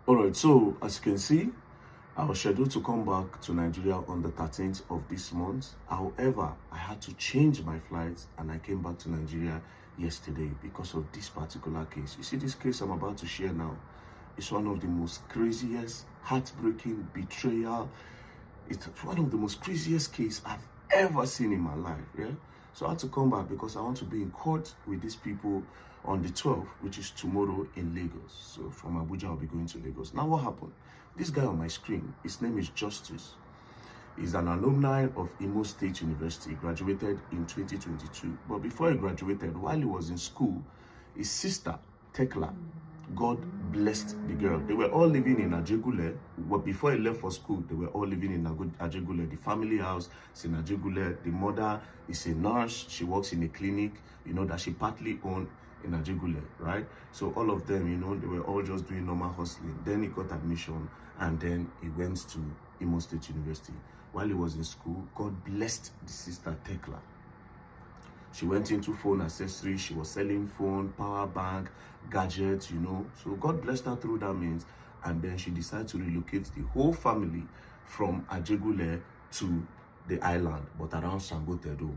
All right, so as you can see, I was scheduled to come back to Nigeria on the 13th of this month. However, I had to change my flight and I came back to Nigeria yesterday because of this particular case. You see, this case I'm about to share now is one of the most craziest, heartbreaking betrayal. It's one of the most craziest cases I've ever seen in my life. Yeah. So I had to come back because I want to be in court with these people on the 12th, which is tomorrow in Lagos. So from Abuja, I'll be going to Lagos. Now, what happened? This guy on my screen, his name is Justice. He's an alumni of Imo State University, graduated in 2022. But before he graduated, while he was in school, his sister, Tekla, God blessed the girl. They were all living in Ajegule. But before he left for school, they were all living in Ajegule. The family house is in Ajegule. The mother is a nurse. She works in a clinic, that she partly owned in Ajegule, right? So all of them, they were all just doing normal hustling. Then he got admission and then he went to Imo State University. While he was in school, God blessed the sister Tekla. She went into phone accessories. She was selling phone, power bank, gadgets, So God blessed her through that means. And then she decided to relocate the whole family from Ajegule to the island, but around Sangotedo.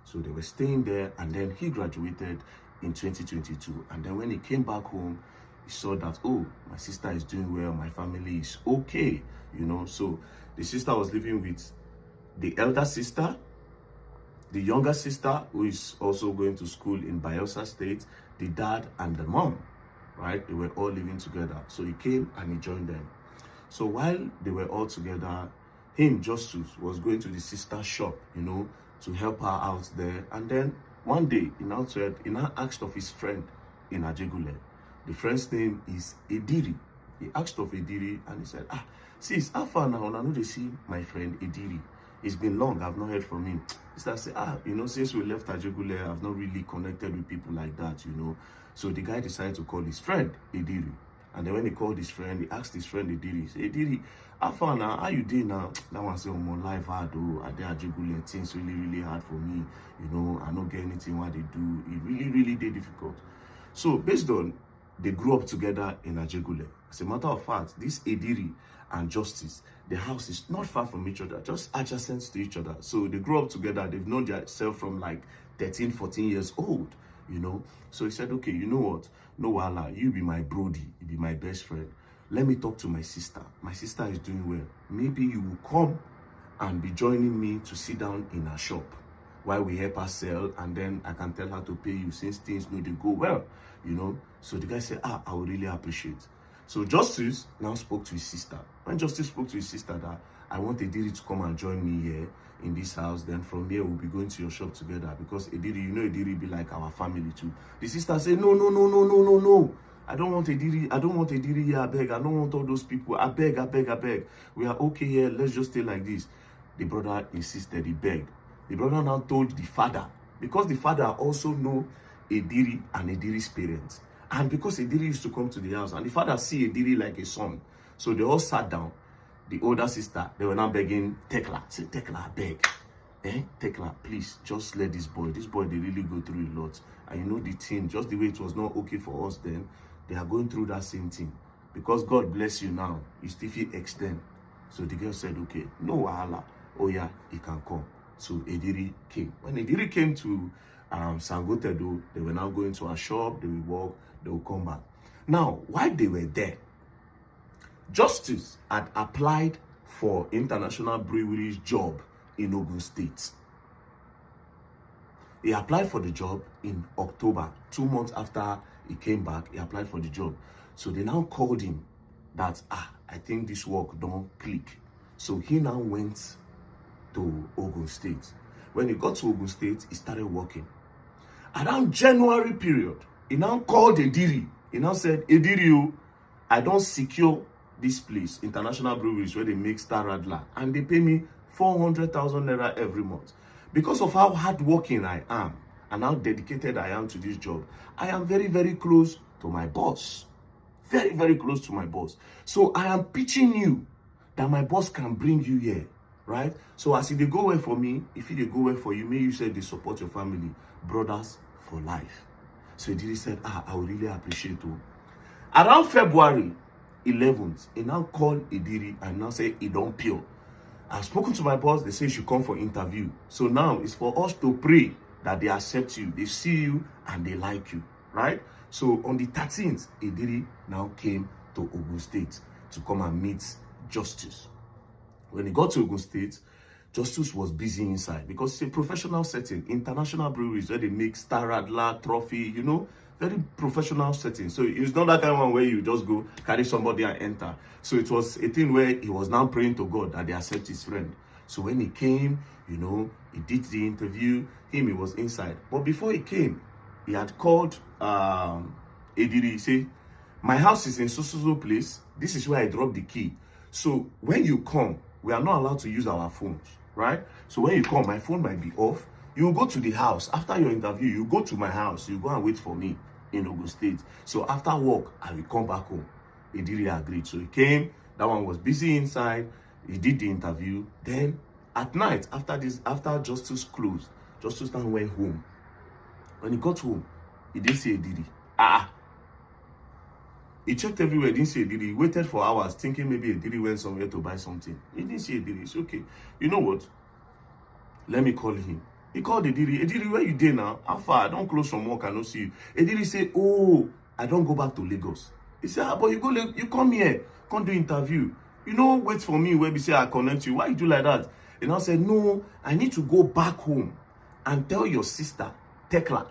So they were staying there, and then he graduated in 2022. And then when he came back home, he saw that, oh, my sister is doing well, my family is okay, So the sister was living with the elder sister, the younger sister, who is also going to school in Bayelsa State, the dad and the mom, right? They were all living together. So he came and he joined them. So while they were all together, him, Justice, was going to the sister's shop, to help her out there. And then one day, he now asked of his friend in Ajegule. The friend's name is Ediri. He asked of Ediri and he said, sis, how far now? I know they see my friend Ediri. It's been long, I've not heard from him. He started saying, since we left Ajegule, I've not really connected with people like that, So the guy decided to call his friend, Ediri. And then when he called his friend, he asked his friend, Ediri, he said, Ediri, how far now? How you doing now? That one said, my life hard, I did Ajegule, things really, really hard for me. I don't get anything what they do. It really, really did difficult. So based on, they grew up together in Ajegule. As a matter of fact, this Ediri and Justice, the house is not far from each other, just adjacent to each other. So they grew up together. They've known themselves from like 13, 14 years old, So he said, okay, you know what? No, Wala, you be my brody. You be my best friend. Let me talk to my sister. My sister is doing well. Maybe you will come and be joining me to sit down in her shop while we help her sell, and then I can tell her to pay you since things know they go well, So the guy said, I would really appreciate. So Justice now spoke to his sister. When Justice spoke to his sister that I want Ediri to come and join me here in this house, then from here we'll be going to your shop together, because Ediri, Ediri be like our family too. The sister said, no. I don't want Ediri. I don't want Ediri here, I beg. I don't want all those people. I beg. We are okay here. Let's just stay like this. The brother insisted, he begged. The brother now told the father, because the father also know Ediri and Ediri's parents. And because Ediri used to come to the house, and the father see Ediri like a son. So they all sat down. The older sister, they were now begging Tekla. Say, Tekla, I beg. Tekla, please, just let this boy. This boy, they really go through a lot. And the thing, just the way it was not okay for us then, they are going through that same thing. Because God bless you now, you still feel extend. So the girl said, okay, no wahala. Oh yeah, he can come. So Ediri came. When Ediri came to Sangotedo, they were now going to a shop, they will walk, they will come back. Now, while they were there, Justice had applied for International Brewery's job in Ogun State. He applied for the job in October, 2 months after he came back, he applied for the job. So they now called him that, I think this work don't click. So he now went to Ogun State. When he got to Ogun State, he started working. Around January period, he now called Ediri. He now said, Ediri, I don't secure this place, International Breweries, where they make Star Radler, and they pay me 400,000 naira every month. Because of how hardworking I am and how dedicated I am to this job, I am very, very close to my boss. Very, very close to my boss. So I am pitching you that my boss can bring you here, right? So as if they go well for me, if they go well for you, may you say they support your family. Brothers for life. So Ediri said, I would really appreciate it. Around February, 11th, he now called Ediri and now say he don't pure. I've spoken to my boss, they say you should come for interview. So now it's for us to pray that they accept you, they see you, and they like you, right? So on the 13th, Ediri now came to Ogun State to come and meet Justice. When he got to Ogun State, Justice was busy inside because it's a professional setting, international breweries where they make Star Radler, Trophy, you know, very professional setting. So it's not that kind of one where you just go carry somebody and enter. So it was a thing where he was now praying to God that they accept his friend. So when he came, you know, he did the interview, he was inside. But before he came, he had called Ediri, say, my house is in so place. This is where I dropped the key. So when you come, we are not allowed to use our phones, right? So when you come, my phone might be off. You go to the house. After your interview, you go to my house. You go and wait for me in Ogun State. So after work, I will come back home. Ediri agreed. So he came. That one was busy inside. He did the interview. Then at night, after Justice closed, Justice now went home. When he got home, he didn't see Ediri. He checked everywhere, didn't see Ediri. He waited for hours, thinking maybe Ediri went somewhere to buy something. He didn't see Ediri. It's okay. You know what? Let me call him. He called Ediri. Ediri, where you there now? How far? I don't close from work. I don't see you. Ediri said, oh, I don't go back to Lagos. He said, but you come here. Come do interview. You know, wait for me where we say I connect you. Why you do like that? And I said, no, I need to go back home and tell your sister, Tekla,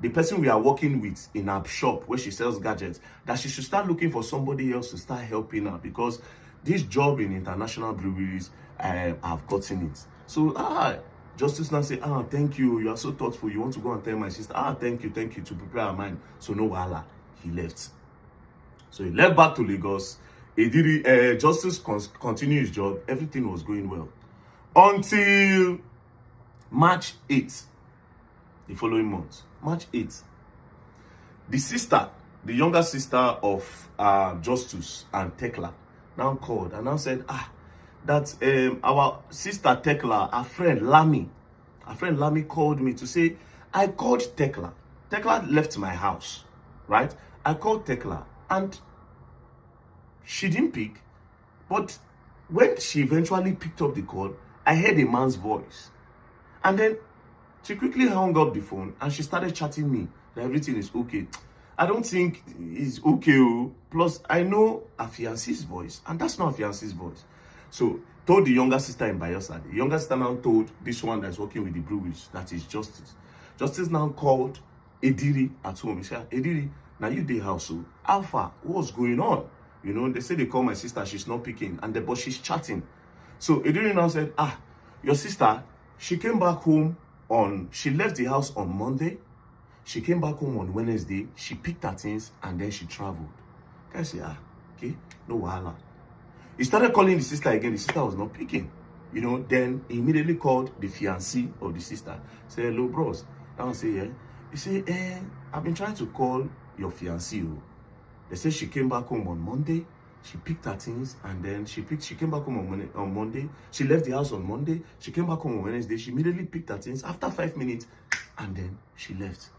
the person we are working with in our shop where she sells gadgets, that she should start looking for somebody else to start helping her, because this job in international breweries, I've gotten it. So, Justice now say, thank you, you are so thoughtful, you want to go and tell my sister, thank you, to prepare her mind. So no wahala, he left. So he left back to Lagos. Ediri, Justice continued his job, everything was going well. Until March 8th, the following month. March 8th, the sister, the younger sister of Justice and Tekla, now called and now said, that our sister Tekla, our friend Lami called me to say, I called Tekla. Tekla left my house, right? I called Tekla and she didn't pick. But when she eventually picked up the call, I heard a man's voice. And then she quickly hung up the phone and she started chatting me that everything is okay. I don't think it's okay. Plus, I know a fiancé's voice, and that's not a fiancé's voice. So, told the younger sister in Bayelsa. The younger sister now told this one that's working with the breweries, that is Justice. Justice now called Ediri at home. He said, Ediri, now you dey house, so Alpha, what's going on? You know, they say they call my sister, she's not picking, but she's chatting. So Ediri now said, your sister, she came back home she left the house on Monday. She came back home on Wednesday. She picked her things and then she traveled. Guy said, okay, no wahala. He started calling the sister again. The sister was not picking. You know, then he immediately called the fiancé of the sister. Say, hello, bros. That one say, yeah. He said, I've been trying to call your fiancé. They say she came back home on Monday. She picked her things and then she came back home on Monday. She left the house on Monday. She came back home on Wednesday. She immediately picked her things after 5 minutes and then she left.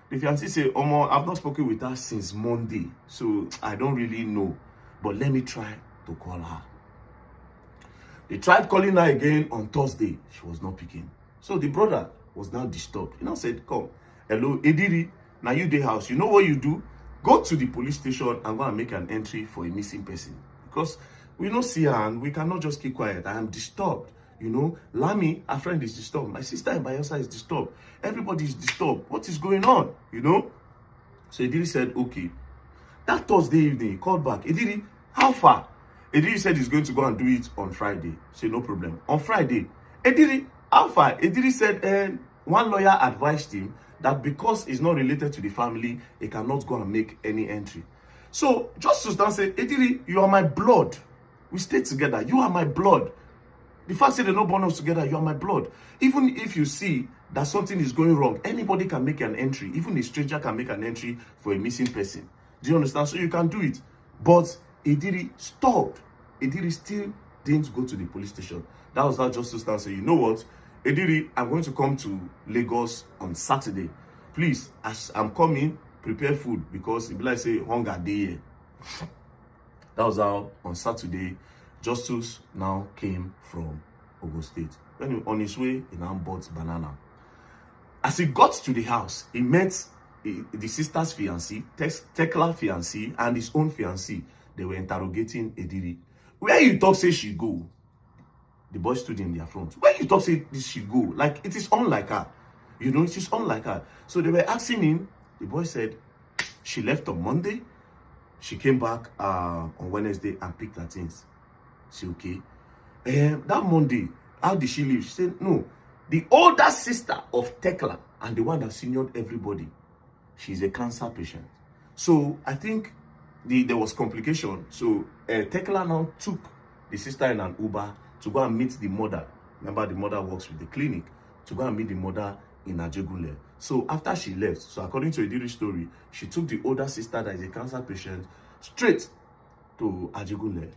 The fiancé said, Omo, I've not spoken with her since Monday, so I don't really know. But let me try to call her. They tried calling her again on Thursday. She was not picking. So the brother was now disturbed. He now said, come, hello, Ediri, now you dey house. You know what you do? Go to the police station and go and make an entry for a missing person. Because we don't see her and we cannot just keep quiet. I am disturbed. You know, Lami, our friend, is disturbed. My sister in Bayelsa is disturbed. Everybody is disturbed. What is going on? You know? So Ediri said, okay. That Thursday evening, he called back. Ediri, how far? Ediri said he's going to go and do it on Friday. Say, no problem. On Friday, Ediri, how far? Ediri said, one lawyer advised him that because it's not related to the family, he cannot go and make any entry. So Justice then said, Ediri, you are my blood. We stay together. You are my blood. The fact that they don't born us together, you are my blood. Even if you see that something is going wrong, anybody can make an entry. Even a stranger can make an entry for a missing person. Do you understand? So you can do it. But Ediri stopped. Ediri still didn't go to the police station. That was how Justice then said, you know what? Ediri, I'm going to come to Lagos on Saturday. Please, as I'm coming, prepare food because it be like say hunger day here. That was how on Saturday, Justus now came from Ogun State. When he, on his way, he now bought banana. As he got to the house, he met the sister's fiancé, Tekla fiancé, and his own fiancé. They were interrogating Ediri. Where you talk say she go? The boy stood in their front. Where you talk say this she go? Like, it is unlike her. You know, it is unlike her. So they were asking him. The boy said she left on Monday. She came back on Wednesday and picked her things. She okay. That Monday, how did she leave? She said, no. The older sister of Tekla and the one that seniored everybody, she's a cancer patient. So I think there was complication. So Tekla now took the sister in an Uber to go and meet the mother. Remember, the mother works with the clinic. To go and meet the mother in Ajegunle. So after she left, so according to Ediri's story, she took the older sister that is a cancer patient straight to Ajegunle.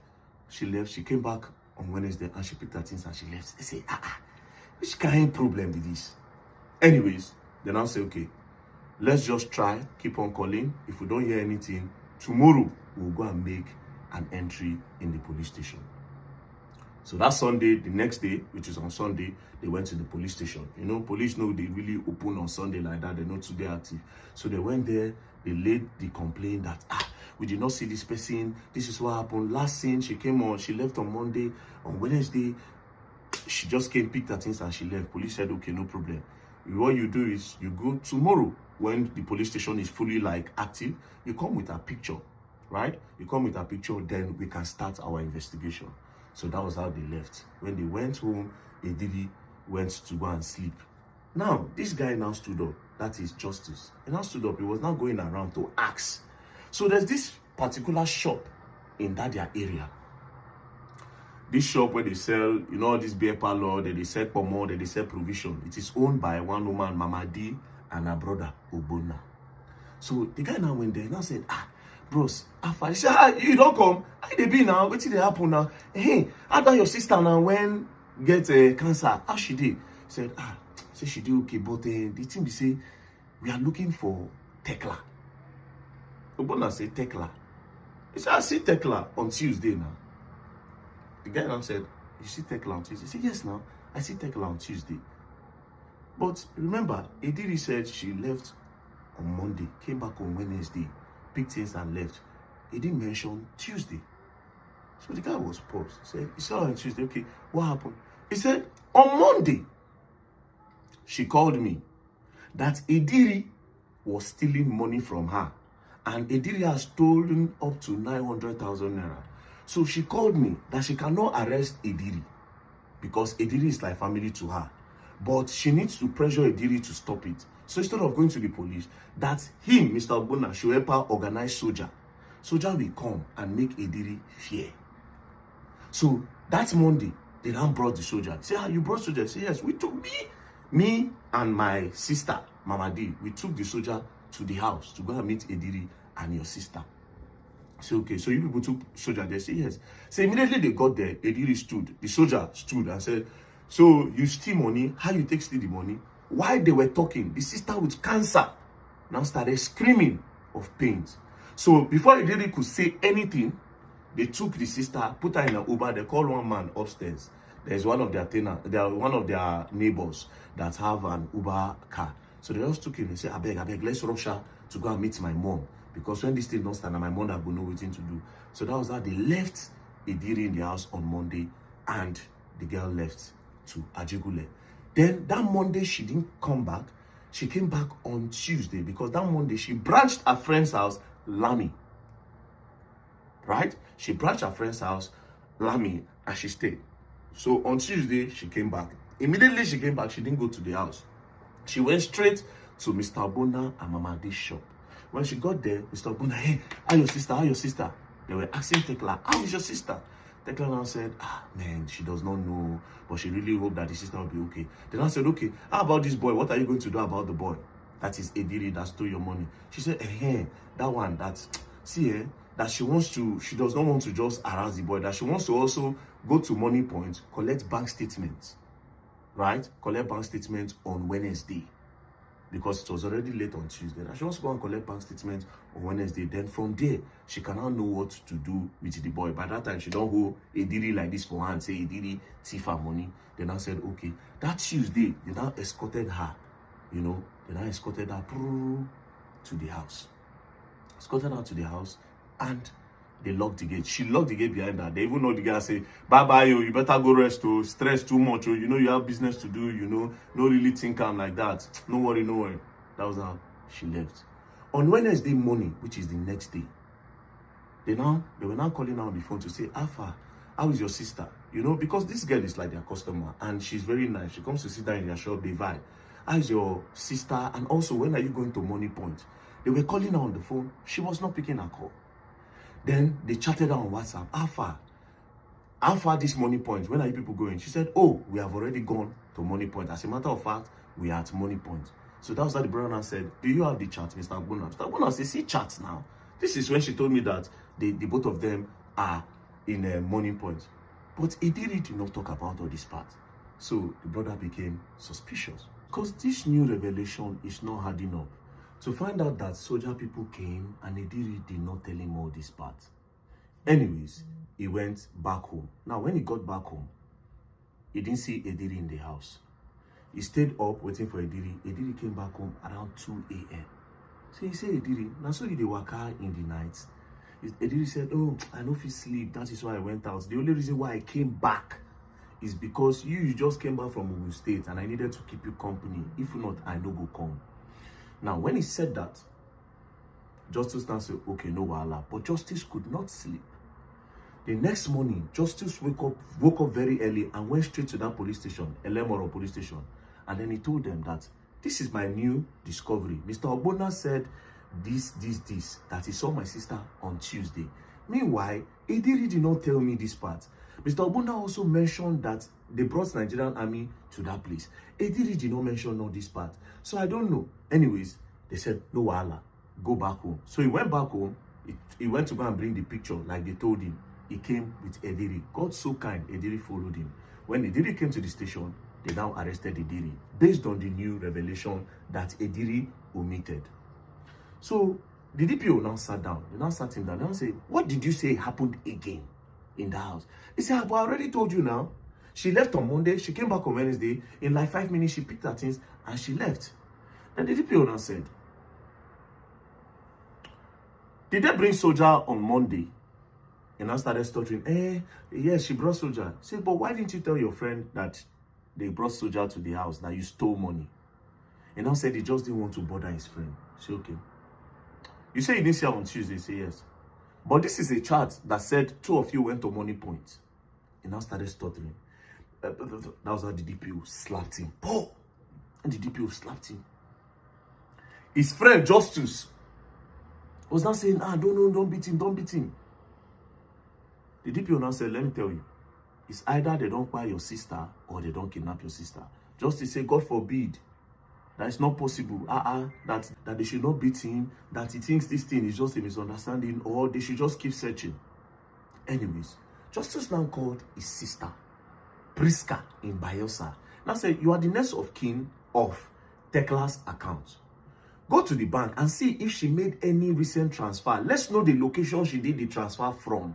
She left. She came back on Wednesday and she picked her things and she left. They say, which kind of problem with this? Anyways, they now say, okay, let's just try, keep on calling. If we don't hear anything, tomorrow we'll go and make an entry in the police station. So that Sunday, the next day, which is on Sunday, they went to the police station. You know, police know they really open on Sunday like that. They're not today active. So they went there, they laid the complaint that, we did not see this person. This is what happened. Last scene, she came on, she left on Monday. On Wednesday, she just came, picked her things and she left. Police said, okay, no problem. What you do is you go tomorrow when the police station is fully like active, you come with a picture, right? You come with a picture, then we can start our investigation. So that was how they left. When they went home, Ediri went to go and sleep. Now, this guy now stood up. That is Justus. He now stood up. He was now going around to ask. So there's this particular shop in that their area. This shop where they sell, you know, this beer parlor, that they sell pomo, that they sell provision. It is owned by one woman, Mama D, and her brother, Obona. So the guy now went there and now said, bros, he said, you don't come. How they be now? What did they happen now? Hey, how about your sister now when get cancer? How she did? He said, say she do okay, but the thing be say, we are looking for Tekla. Obona said, Tekla. He said, I see Tekla on Tuesday now. The guy now said, you see Tekla on Tuesday? He said, yes now, I see Tekla on Tuesday. But remember, Ediri said she left on Monday, came back on Wednesday, picked things and left. He didn't mention Tuesday. So the guy was paused. He said, you saw her on Tuesday. Okay, what happened? He said, on Monday, she called me that Ediri was stealing money from her. And Ediri has stolen up to 900,000 naira. So she called me that she cannot arrest Ediri because Ediri is like family to her. But she needs to pressure Ediri to stop it. So instead of going to the police, that him, Mr. Obona, should help her organize soldier. Soldier will come and make Ediri fear. So that Monday, they now brought the soldier. Say, you brought soldier? Say, yes, we took me and my sister, Mama D, we took the soldier to the house to go and meet Ediri and your sister. Say, okay, so you people took soldier there? Say, yes. So immediately they got there, Ediri stood. The soldier stood and said, so you steal money? How you take steal the money? While they were talking, the sister with cancer now started screaming of pain. So before Ediri could say anything, they took the sister, put her in an Uber. They called one man upstairs. There's one of their one of their neighbors that have an Uber car. So they just took him and said, I beg, let's rush her to go and meet my mom. Because when this thing don't stand, my mom will know what to do. So that was how they left Ediri in the house on Monday, and the girl left to Ajegunle. Then that Monday, she didn't come back. She came back on Tuesday because that Monday, she branched her friend's house, Lami. Right? She branched her friend's house, Lami, and she stayed. So on Tuesday, she came back. Immediately she came back, she didn't go to the house. She went straight to Mr. Obona and Mama D's shop. When she got there, Mr. Obona, hey, how your sister? How your sister? They were asking Tekla, how is your sister? Tekla now said, man, she does not know, but she really hoped that the sister will be okay. They now said, okay, how about this boy? What are you going to do about the boy? That is Ediri that stole your money. She said, that one, that she does not want to just harass the boy, that she wants to also go to Money Point, collect bank statements, right? Collect bank statements on Wednesday. because it was already late on Tuesday. That she wants to go and collect bank statement on Wednesday. Then from there, she cannot know what to do with the boy. By that time, she don't hold Ediri like this for her and say Ediri thief her money. Then I said, okay. That Tuesday, they now escorted her, they now escorted her to the house. Escorted her to the house, and they locked the gate. She locked the gate behind her. They even know the guy say, bye-bye, you better go rest, oh, stress too much, oh, you have business to do, no really think I'm like that. No worry. That was how she left. On Wednesday morning, which is the next day, they were now calling her on the phone to say, Alpha, how is your sister? Because this girl is like their customer, and she's very nice. She comes to sit down in their shop, they vibe. How is your sister? And also, when are you going to Money Point? They were calling her on the phone. She was not picking her call. Then they chatted her on WhatsApp. How far this Money Point? When are you people going? She said, oh, we have already gone to Money Point. As a matter of fact, we are at Money Point. So that was how the brother now said, do you have the chat, Mr. Agbona? Mr. Agbona said, see chats now. This is when she told me that the both of them are in Money Point. But Ediri did not talk about all this part. So the brother became suspicious. Because this new revelation is not hard enough to find out that soldier people came and Ediri did not tell him all this part. Anyways, he went back home. Now, when he got back home, he didn't see Ediri in the house. He stayed up waiting for Ediri. Ediri came back home around 2 a.m. So he said, Ediri, now so they work out in the night. Ediri said, oh, I know if you sleep. That is why I went out. The only reason why I came back is because you just came back from Ogun State and I needed to keep you company. If not, I no go come. Now, when he said that, Justice now said, okay, no wahala. But Justice could not sleep. The next morning, Justice woke up very early and went straight to that police station, Elemoro police station. And then he told them that this is my new discovery. Mr. Agbona said this, that he saw my sister on Tuesday. Meanwhile, Ediri did not tell me this part. Mr. Agbona also mentioned that they brought Nigerian army to that place. Ediri did not mention all this part. So I don't know. Anyways, they said, no wahala, go back home. So he went back home. He went to go and bring the picture like they told him. He came with Ediri. God so kind, Ediri followed him. When Ediri came to the station, they now arrested Ediri based on the new revelation that Ediri omitted. So the DPO now sat down. They now sat him down. They now say, what did you say happened again in the house? He said, but I already told you now. She left on Monday. She came back on Wednesday. In like 5 minutes, she picked her things and she left. Then the DPO now said, did they bring soldier on Monday? And I started stuttering. Yes, she brought soldier. He said, but why didn't you tell your friend that they brought soldier to the house, that you stole money? And I said he just didn't want to bother his friend. I said, okay. You say you didn't see her on Tuesday? Say yes. But this is a chart that said 2 of you went to Money Point. And I started stuttering. That was how the DPO slapped him. Oh! And the DPO slapped him. His friend, Justice, was now saying, don't beat him. The DPO now said, let me tell you, it's either they don't buy your sister or they don't kidnap your sister. Justice said, God forbid, that is not possible. That they should not beat him, that he thinks this thing is just a misunderstanding, or they should just keep searching. Anyways, Justice now called his sister, Priska in Bayelsa. Now said, you are the next of kin of Tekla's account. Go to the bank and see if she made any recent transfer. Let's know the location she did the transfer from.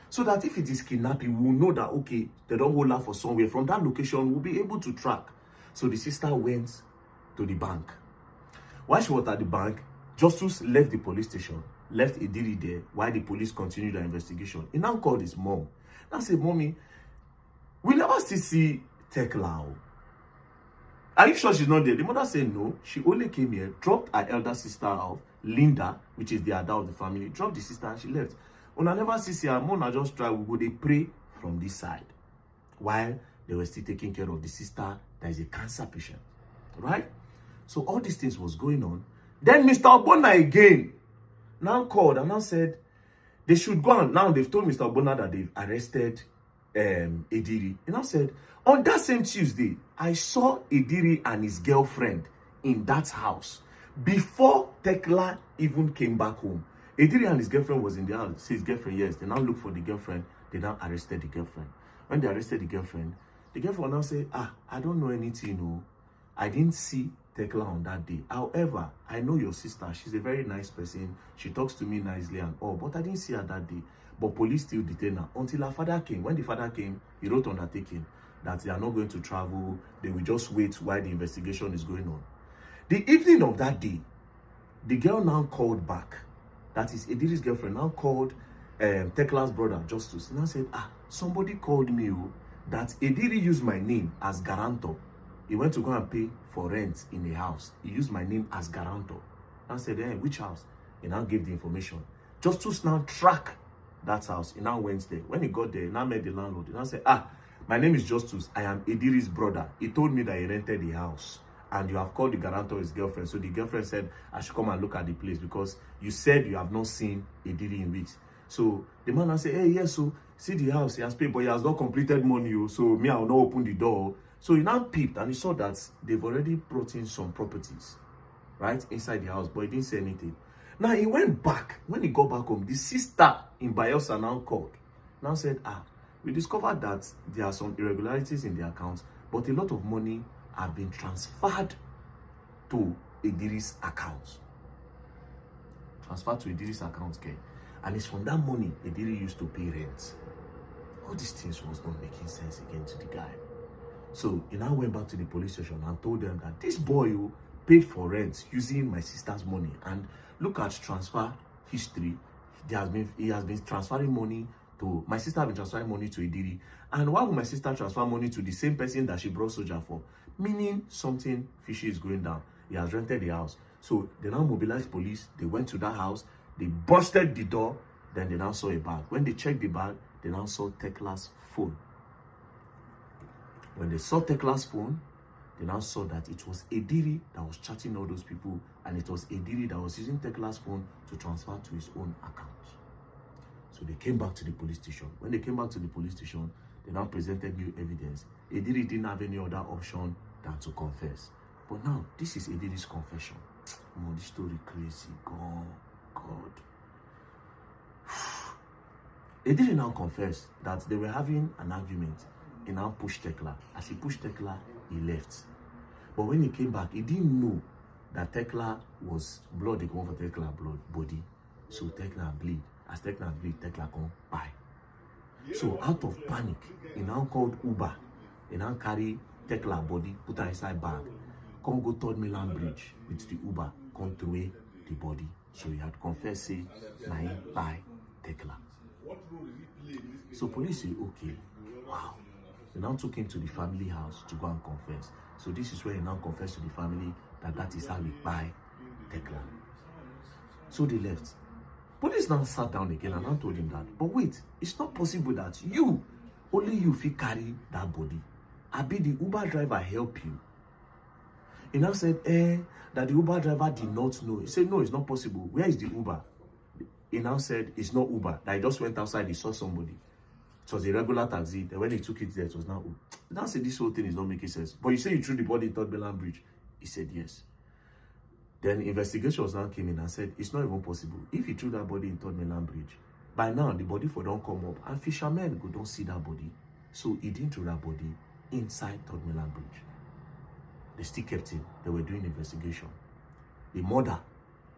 So that if it is kidnapping, we'll know that, okay, they don't hold her for somewhere. From that location, we'll be able to track. So the sister went to the bank. While she was at the bank, Justice left the police station, left Ediri there while the police continued their investigation. He now called his mom. Now said, Mommy, we never still see Tekla. Are you sure she's not there? The mother said no. She only came here, dropped her elder sister off, Linda, which is the adult of the family, dropped the sister and she left. When I never see her, Mona just try, we go, they pray from this side. While they were still taking care of the sister that is a cancer patient. Right? So all these things was going on. Then Mr. Agbona again now called and now said they should go on. Now they've told Mr. Agbona that they've arrested Ediri. And now said, on that same Tuesday, I saw Ediri and his girlfriend in that house before Tekla even came back home. Ediri and his girlfriend was in the house. See his girlfriend, yes. They now look for the girlfriend. They now arrested the girlfriend. When they arrested the girlfriend now said, I don't know anything, no. I didn't see Tekla on that day. However, I know your sister. She's a very nice person. She talks to me nicely and all, but I didn't see her that day. But police still detained her until her father came. When the father came, he wrote undertaking that they are not going to travel. They will just wait while the investigation is going on. The evening of that day, the girl now called back. That is Ediri's girlfriend now called Tekla's brother, Justus. And I said, somebody called me that Ediri used my name as guarantor. He went to go and pay for rent in a house. He used my name as guarantor. I said, which house? He now gave the information. Justus now track that house. He now went there. When he got there, he now met the landlord. He now said, my name is Justus. I am Ediri's brother. He told me that he rented the house. And you have called the guarantor his girlfriend. So the girlfriend said, I should come and look at the place because you said you have not seen Ediri in weeks. So the man now said, yes, so see the house, he has paid, but he has not completed money. So me, I will not open the door. So he now peeped and he saw that they've already brought in some properties, right, inside the house, but he didn't say anything. Now he went back. When he got back home, the sister in Bayelsa now called. Now said, we discovered that there are some irregularities in the accounts, but a lot of money have been transferred to Ediri's account. Transferred to Ediri's account, okay? And it's from that money Ediri used to pay rent. All these things was not making sense again to the guy. So he now went back to the police station and told them that this boy paid for rent using my sister's money. And look at transfer history. He has been transferring money to my sister. Has been transferring money to Ediri. And why would my sister transfer money to the same person that she brought soldier for? Meaning something fishy is going down. He has rented the house. So they now mobilized police. They went to that house. They busted the door. Then they now saw a bag. When they checked the bag, they now saw Tekla's phone. When they saw Tekla's phone, they now saw that it was Ediri that was chatting all those people, and it was Ediri that was using Tekla's phone to transfer to his own account. So they came back to the police station. When they came back to the police station, they now presented new evidence. Ediri didn't have any other option than to confess. But now, this is Ediri's confession. Oh, this story crazy. God. Ediri now confessed that they were having an argument. He now pushed Tekla. As he pushed Tekla, he left. But when he came back, he didn't know that Tekla was blood. They come for Tekla blood body. So Tekla bleed. As Tekla bleed, Tekla come by. So out of panic, he now called Uber. He now carry Tekla body, put her inside bag. Come go Third Mainland Bridge with the Uber. Come throw away the body. So he had confessed, say, na him by Tekla. So police say, okay, wow. They now took him to the family house to go and confess. So this is where he now confessed to the family that is how he buy Tekla. So they left. Police now sat down again and now told him that, but wait, it's not possible that only you fit carry that body. Abi the Uber driver help you. He now said, that the Uber driver did not know. He said, no, it's not possible. Where is the Uber? He now said, it's not Uber. That he just went outside, he saw somebody. It was a regular taxi. Then when he took it there, it was now Uber. He now said, this whole thing is not making sense. But you say you threw the body in Third Mainland Bridge. He said, yes. Then investigations now came in and said, it's not even possible. If he threw that body in Third Mainland Bridge, by now the body for don't come up. And fishermen go don't see that body. So he didn't throw that body inside Third Mainland Bridge. They still kept him. They were doing investigation. The mother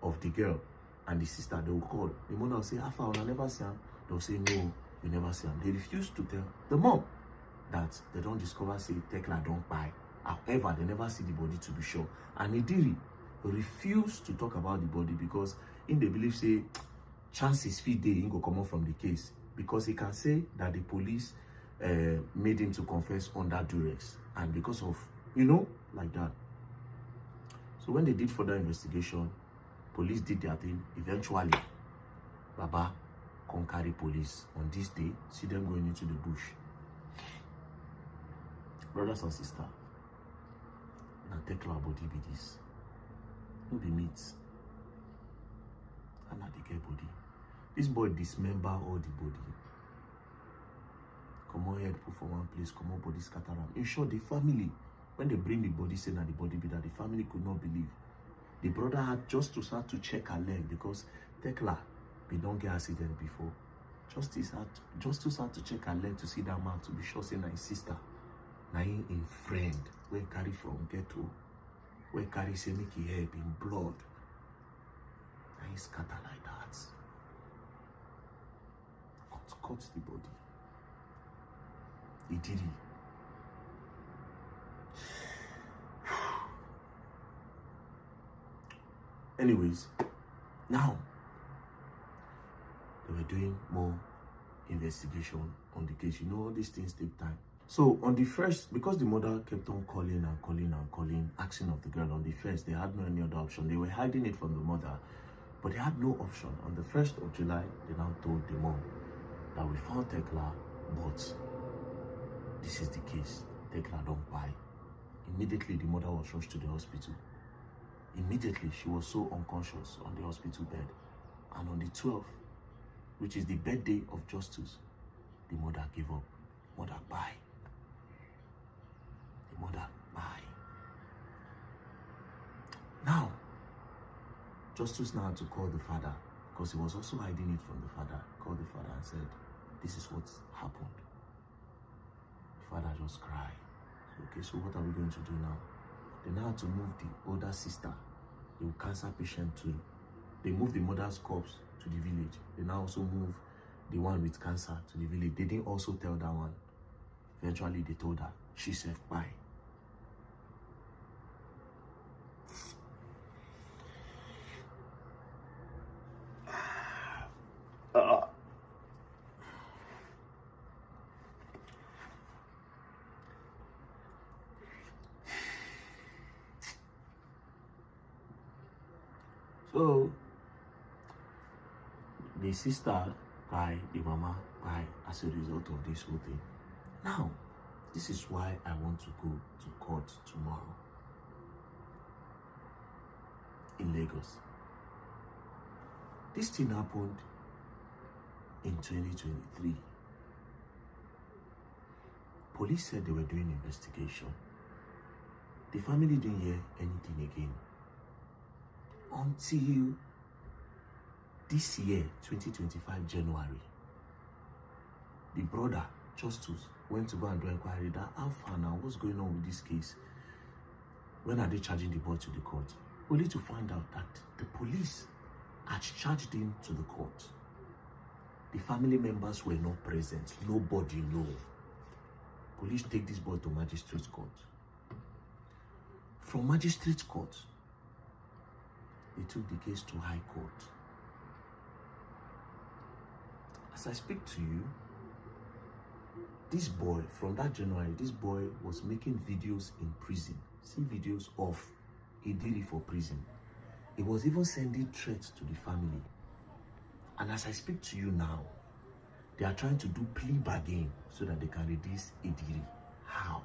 of the girl and the sister, they will call. The mother will say, Alpha, I never see him. They'll say, no, we never see him. They refused to tell the mom that they don't discover, say, Tekla don't buy. However, they never see the body to be sure. And Ediri refused to talk about the body because in they believe, say, chances fit dey he go come out from the case. Because he can say that the police made him to confess under duress. And because of, like that. So when they did further investigation, police did their thing. Eventually, Baba come carry police on this day, see them going into the bush. Brothers and sisters, now Tekla body be this. No be meat. And now they get body. This boy dismember all the body. Come on head put for one place, come on body scatter around. In short, the family, when they bring the body, say that the body be that, the family could not believe. The brother had just to start to check her leg because Tekla, we don't get accident before. Justice had to check her leg to see that man to be sure say na his sister, na him friend, where carry from ghetto. where carry say make he help in blood. And he scatter like that. Cut the body. He did it. Anyways, now they were doing more investigation on the case. You know, all these things take time. So on the first, because the mother kept on calling and calling and calling, asking of the girl on the first, they had no any other option. They were hiding it from the mother, but they had no option. On the 1st of July, they now told the mom that we found Tekla, but this is the case. Tekla don't buy. Immediately, the mother was rushed to the hospital. Immediately, she was so unconscious on the hospital bed. And on the 12th, which is the birthday of Justice, the mother gave up. Mother, bye. The mother, bye. Now, Justice now had to call the father, because he was also hiding it from the father. Called the father and said, this is what happened. The father just cried. Okay, so what are we going to do now? They now had to move the older sister, the cancer patient, to, they moved the mother's corpse to the village. They now also move the one with cancer to the village. They didn't also tell that one. Eventually, they told her, she said, bye. So, the sister by the mama by as a result of this whole thing. Now, this is why I want to go to court tomorrow in Lagos. This thing happened in 2023. Police said they were doing investigation. The family didn't hear anything again until this year, 2025 January. The brother, Justice, went to go and do inquiry that how far now, what's going on with this case? When are they charging the boy to the court? Only to find out that the police had charged him to the court. The family members were not present. Nobody knew. Police take this boy to magistrate court. From magistrate court, they took the case to High Court. As I speak to you, this boy, from that January, this boy was making videos in prison. See videos of Idiri for prison. He was even sending threats to the family. And as I speak to you now, they are trying to do plea bargain so that they can release Idiri. How?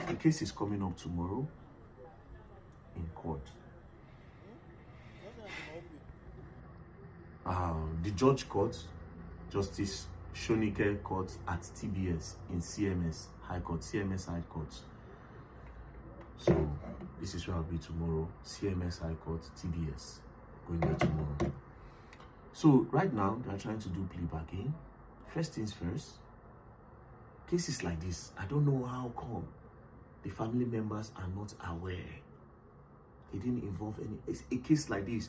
The case is coming up tomorrow in court. The judge court, Justice Shonike Court at TBS in CMS High Court, CMS High Court. So this is where I'll be tomorrow, CMS High Court, TBS, going there tomorrow. So right now, they are trying to do plea bargain. First things first, cases like this, I don't know how come the family members are not aware. They didn't involve any, a case like this,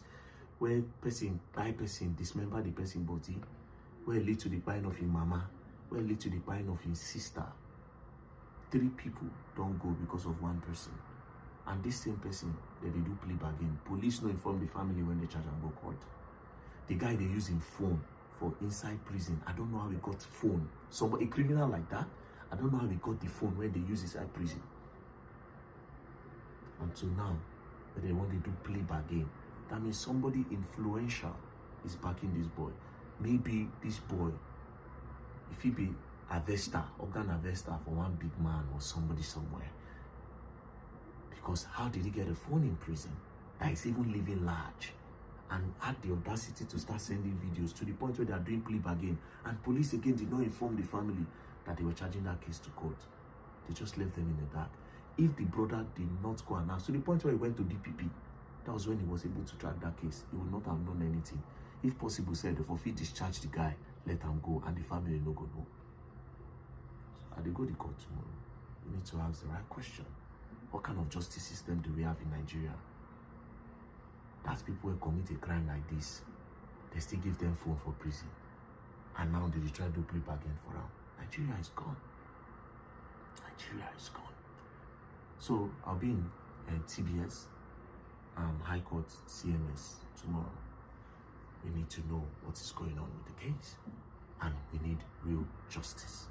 where person, by person, dismember the person body, where it lead to the buying of his mama, where it lead to the buying of his sister. 3 people don't go because of 1 person. And this same person, they do plea bargain. Police no inform the family when they charge and go court. The guy they use him phone for inside prison. I don't know how he got phone. Somebody, a criminal like that, I don't know how he got the phone when they use inside prison. Until now, but they want to do plea bargain. That means somebody influential is backing this boy. Maybe this boy, if he be harvester, organ harvester for one big man or somebody somewhere. Because how did he get a phone in prison that is even living large and had the audacity to start sending videos to the point where they are doing plea bargain, and police again did not inform the family that they were charging that case to court. They just left them in the dark. If the brother did not go and ask, to the point where he went to DPP, that was when he was able to track that case. He would not have known anything. If possible, said they forfeit discharge the guy, let him go, and the family no go know. So I dey go the court tomorrow. we need to ask the right question. What kind of justice system do we have in Nigeria? That people who commit a crime like this, they still give them phone for prison. And now they try to play bargain for them. Nigeria is gone. Nigeria is gone. So I'll be in TBS, High Court, CMS tomorrow. We need to know what is going on with the case. And we need real justice.